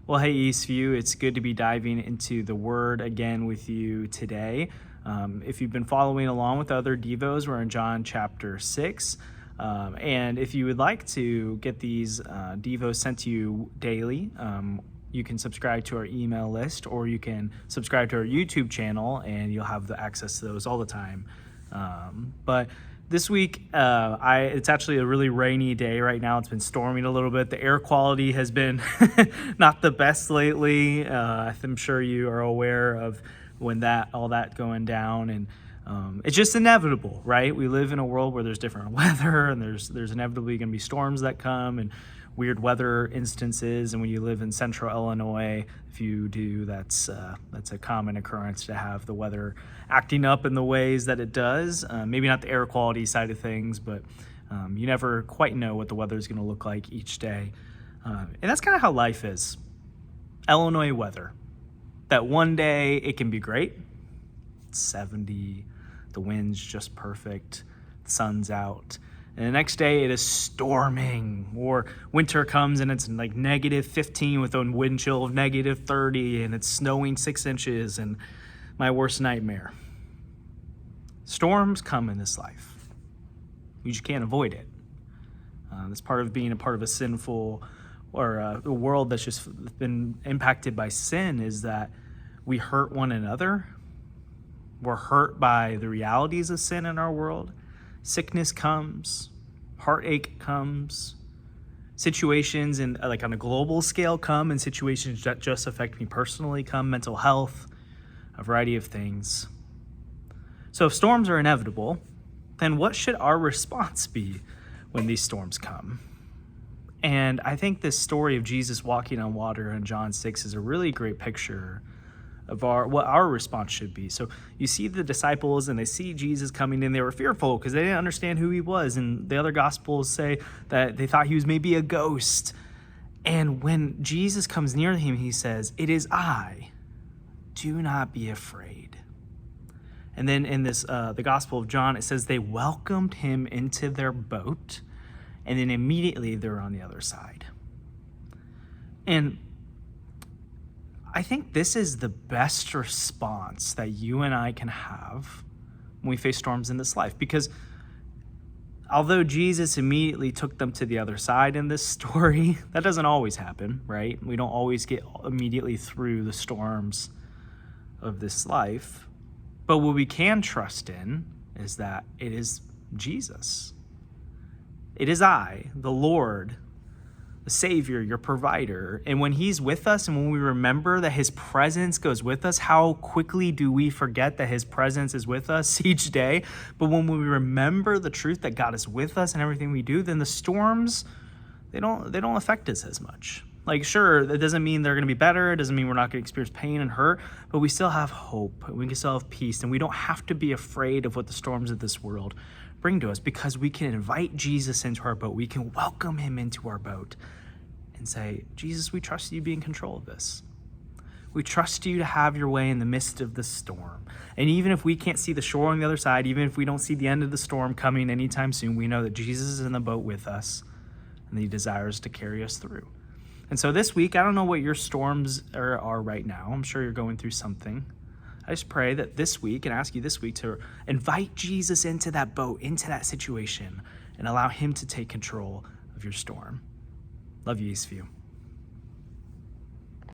Well, hey, Eastview, it's good to be diving into the Word again with you today. If you've been following along with other Devos, we're in John chapter 6. And if you would like to get these Devos sent to you daily, you can subscribe to our email list, or you can subscribe to our YouTube channel, and you'll have the access to those all the time. But this week, it's actually a really rainy day right now. It's been storming a little bit. The air quality has been not the best lately. I'm sure you are aware of when all that going down, and it's just inevitable, right? We live in a world where there's different weather, and there's inevitably going to be storms that come and weird weather instances. And when you live in central Illinois, if you do, that's a common occurrence to have the weather acting up in the ways that it does. Maybe not the air quality side of things, but you never quite know what the weather is going to look like each day. And that's kind of how life is. Illinois weather. That one day it can be great. It's 70, the wind's just perfect, the sun's out. And the next day it is storming, or winter comes and it's like -15 with a wind chill of -30, and it's snowing 6 inches, and my worst nightmare. Storms come in this life. You just can't avoid it. That's part of being a part of a sinful, or a world that's just been impacted by sin, is that we hurt one another. We're hurt by the realities of sin in our world. Sickness comes, heartache comes, situations like on a global scale come, and situations that just affect me personally come, mental health, a variety of things. So if storms are inevitable, then what should our response be when these storms come? And I think this story of Jesus walking on water in John 6 is a really great picture of what our response should be. So you see the disciples, and they see Jesus coming in. They were fearful because they didn't understand who he was. And the other gospels say that they thought he was maybe a ghost. And when Jesus comes near him, he says, "It is I. Do not be afraid." And then in this, the Gospel of John, it says they welcomed him into their boat, and then immediately they're on the other side. And I think this is the best response that you and I can have when we face storms in this life, because although Jesus immediately took them to the other side in this story, that doesn't always happen, right? We don't always get immediately through the storms of this life. But what we can trust in is that it is Jesus. It is I, the Lord, the Savior, your provider. And when he's with us, and when we remember that his presence goes with us, how quickly do we forget that his presence is with us each day? But when we remember the truth that God is with us in everything we do, then the storms, they don't affect us as much. Like, sure, that doesn't mean they're going to be better. It doesn't mean we're not going to experience pain and hurt, but we still have hope. We can still have peace, and we don't have to be afraid of what the storms of this world bring to us, because we can invite Jesus into our boat. We can welcome him into our boat and say, "Jesus, we trust you to be in control of this. We trust you to have your way in the midst of the storm." And even if we can't see the shore on the other side, even if we don't see the end of the storm coming anytime soon, we know that Jesus is in the boat with us, and he desires to carry us through. And so this week, I don't know what your storms are right now. I'm sure you're going through something. I just pray that this week, and ask you this week, to invite Jesus into that boat, into that situation, and allow him to take control of your storm. Love you, Eastview.